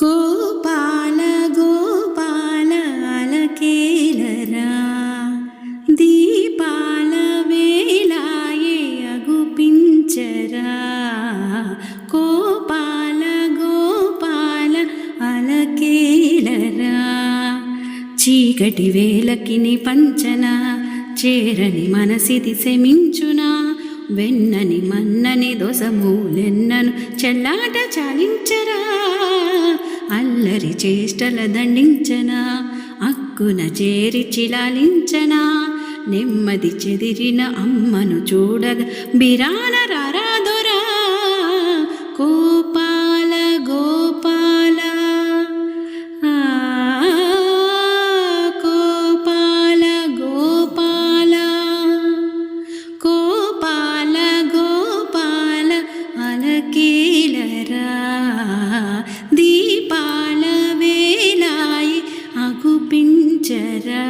గోపాల గోపాల అలకేలరా దీపాల వేలాయే అగుపించరా గోపాల గోపాల అలకేలరా చీకటి వేలకి నీ పంచన చేరని మనసిది శమించునా వెన్నని మన్నని దొసమూలెన్నను చెల్లాట చాలించరా అల్లరి చేష్టల దండించనా అక్కున చేరి చిలాలించనా నెమ్మది చెదిరిన అమ్మను చూడగా బిరాన రారాదొరా గోపాల గోపాల గోపాల గోపాల గోపాల గోపాల అలకేలరా దీపాల వేలాయి అగుపించరా.